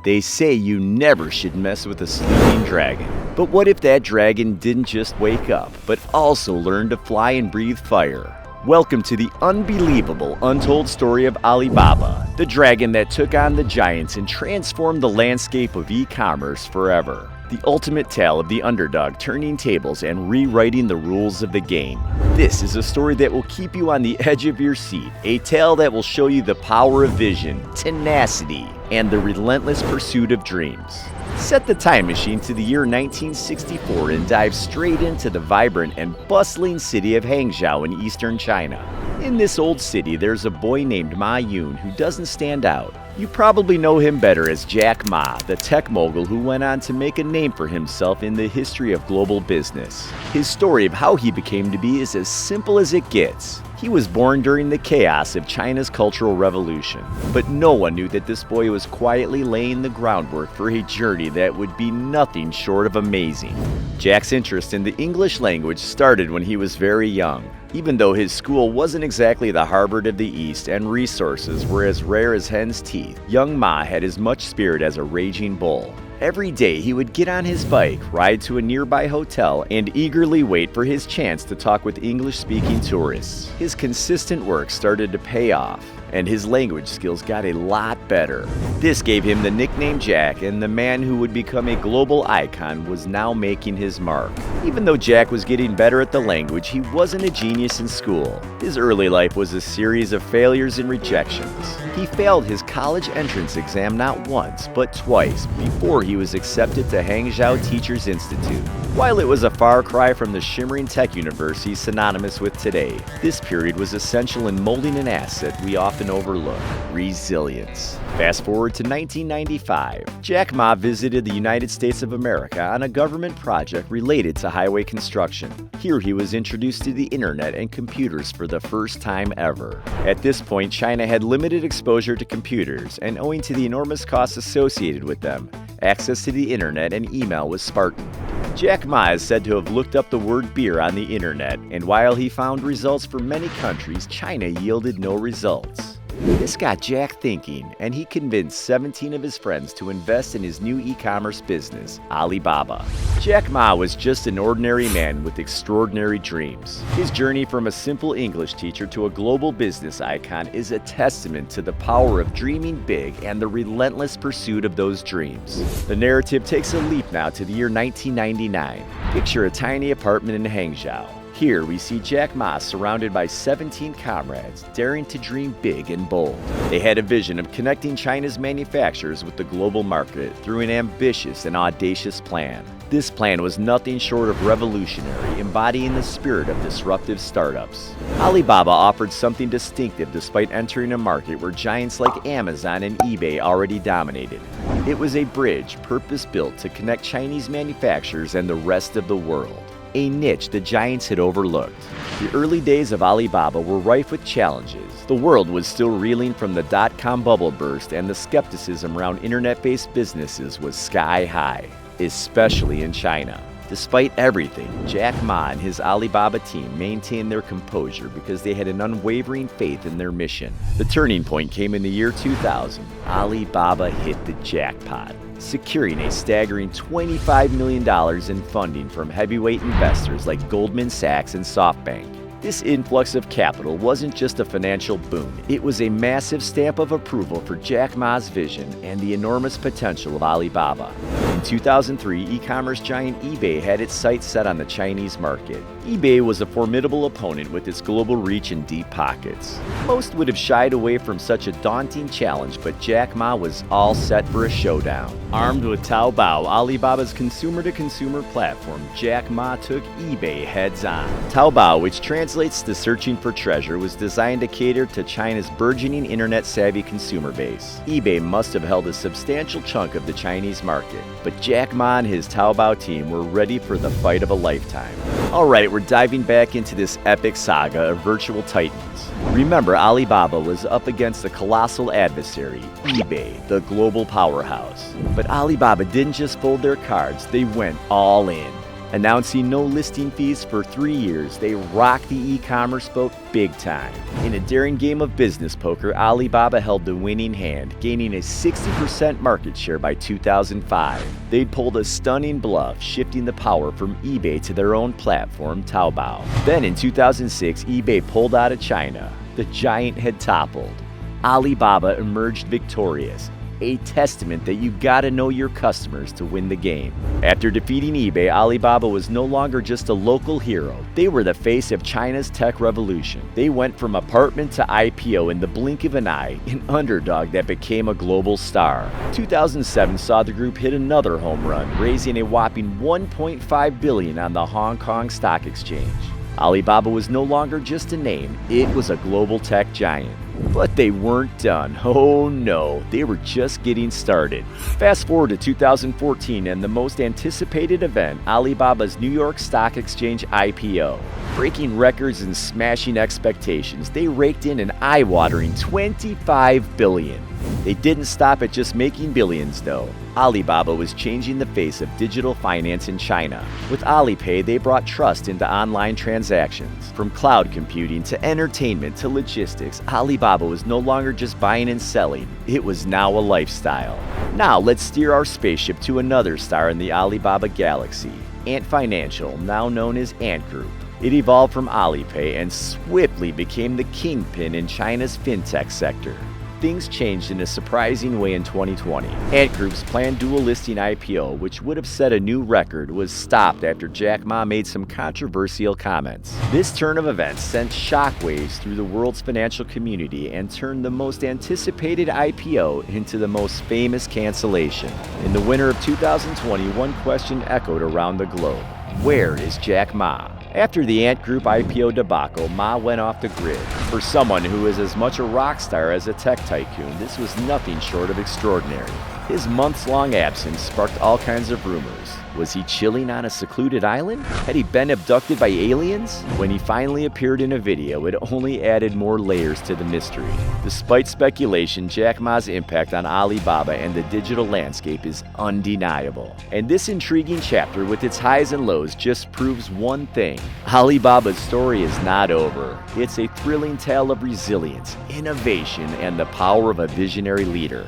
They say you never should mess with a sleeping dragon. But what if that dragon didn't just wake up, but also learn to fly and breathe fire? Welcome to the unbelievable, untold story of Alibaba, the dragon that took on the giants and transformed the landscape of e-commerce forever. The ultimate tale of the underdog turning tables and rewriting the rules of the game. This is a story that will keep you on the edge of your seat, a tale that will show you the power of vision, tenacity, and the relentless pursuit of dreams. Set the time machine to the year 1964 and dive straight into the vibrant and bustling city of Hangzhou in eastern China. In this old city, there's a boy named Ma Yun who doesn't stand out. You probably know him better as Jack Ma, the tech mogul who went on to make a name for himself in the history of global business. His story of how he became to be is as simple as it gets. He was born during the chaos of China's Cultural Revolution, but no one knew that this boy was quietly laying the groundwork for a journey that would be nothing short of amazing. Jack's interest in the English language started when he was very young. Even though his school wasn't exactly the Harvard of the East and resources were as rare as hen's teeth, young Ma had as much spirit as a raging bull. Every day he would get on his bike, ride to a nearby hotel, and eagerly wait for his chance to talk with English-speaking tourists. His consistent work started to pay off, and his language skills got a lot better. This gave him the nickname Jack, and the man who would become a global icon was now making his mark. Even though Jack was getting better at the language, he wasn't a genius in school. His early life was a series of failures and rejections. He failed his college entrance exam not once, but twice before he was accepted to Hangzhou Teachers Institute. While it was a far cry from the shimmering tech university synonymous with today, this period was essential in molding an asset we often overlook: resilience. Fast forward to 1995. Jack Ma visited the United States of America on a government project related to highway construction. Here he was introduced to the internet and computers for the first time ever. At this point, China had limited exposure to computers, and owing to the enormous costs associated with them, access to the internet and email was spartan. Jack Ma is said to have looked up the word beer on the internet, and while he found results for many countries, China yielded no results. This got Jack thinking, and he convinced 17 of his friends to invest in his new e-commerce business, Alibaba. Jack Ma was just an ordinary man with extraordinary dreams. His journey from a simple English teacher to a global business icon is a testament to the power of dreaming big and the relentless pursuit of those dreams. The narrative takes a leap now to the year 1999. Picture a tiny apartment in Hangzhou. Here we see Jack Ma surrounded by 17 comrades, daring to dream big and bold. They had a vision of connecting China's manufacturers with the global market through an ambitious and audacious plan. This plan was nothing short of revolutionary, embodying the spirit of disruptive startups. Alibaba offered something distinctive despite entering a market where giants like Amazon and eBay already dominated. It was a bridge purpose-built to connect Chinese manufacturers and the rest of the world, a niche the giants had overlooked. The early days of Alibaba were rife with challenges. The world was still reeling from the dot-com bubble burst, and the skepticism around internet-based businesses was sky high, especially in China. Despite everything, Jack Ma and his Alibaba team maintained their composure because they had an unwavering faith in their mission. The turning point came in the year 2000. Alibaba hit the jackpot, securing a staggering $25 million in funding from heavyweight investors like Goldman Sachs and SoftBank. This influx of capital wasn't just a financial boon, it was a massive stamp of approval for Jack Ma's vision and the enormous potential of Alibaba. In 2003, e-commerce giant eBay had its sights set on the Chinese market. eBay was a formidable opponent with its global reach and deep pockets. Most would have shied away from such a daunting challenge, but Jack Ma was all set for a showdown. Armed with Taobao, Alibaba's consumer-to-consumer platform, Jack Ma took eBay heads-on. Taobao, which translates to searching for treasure, was designed to cater to China's burgeoning internet-savvy consumer base. eBay must have held a substantial chunk of the Chinese market, but Jack Ma and his Taobao team were ready for the fight of a lifetime. Alright, we're diving back into this epic saga of virtual titans. Remember, Alibaba was up against a colossal adversary, eBay, the global powerhouse. But Alibaba didn't just fold their cards, they went all in. Announcing no listing fees for 3 years, they rocked the e-commerce boat big time. In a daring game of business poker, Alibaba held the winning hand, gaining a 60% market share by 2005. They'd pulled a stunning bluff, shifting the power from eBay to their own platform, Taobao. Then in 2006, eBay pulled out of China. The giant had toppled. Alibaba emerged victorious, a testament that you gotta know your customers to win the game. After defeating eBay, Alibaba was no longer just a local hero. They were the face of China's tech revolution. They went from apartment to IPO in the blink of an eye, an underdog that became a global star. 2007 saw the group hit another home run, raising a whopping $1.5 billion on the Hong Kong Stock Exchange. Alibaba was no longer just a name, it was a global tech giant. But they weren't done. Oh no, they were just getting started. Fast forward to 2014 and the most anticipated event, Alibaba's New York Stock Exchange IPO. Breaking records and smashing expectations, they raked in an eye-watering $25 billion. They didn't stop at just making billions though. Alibaba was changing the face of digital finance in China. With Alipay, they brought trust into online transactions. From cloud computing to entertainment to logistics, Alibaba was no longer just buying and selling, it was now a lifestyle. Now let's steer our spaceship to another star in the Alibaba galaxy, Ant Financial, now known as Ant Group. It evolved from Alipay and swiftly became the kingpin in China's fintech sector. Things changed in a surprising way in 2020. Ant Group's planned dual listing IPO, which would have set a new record, was stopped after Jack Ma made some controversial comments. This turn of events sent shockwaves through the world's financial community and turned the most anticipated IPO into the most famous cancellation. In the winter of 2020, one question echoed around the globe: where is Jack Ma? After the Ant Group IPO debacle, Ma went off the grid. For someone who is as much a rock star as a tech tycoon, this was nothing short of extraordinary. His months-long absence sparked all kinds of rumors. Was he chilling on a secluded island? Had he been abducted by aliens? When he finally appeared in a video, it only added more layers to the mystery. Despite speculation, Jack Ma's impact on Alibaba and the digital landscape is undeniable. And this intriguing chapter, with its highs and lows, just proves one thing: Alibaba's story is not over. It's a thrilling tale of resilience, innovation, and the power of a visionary leader.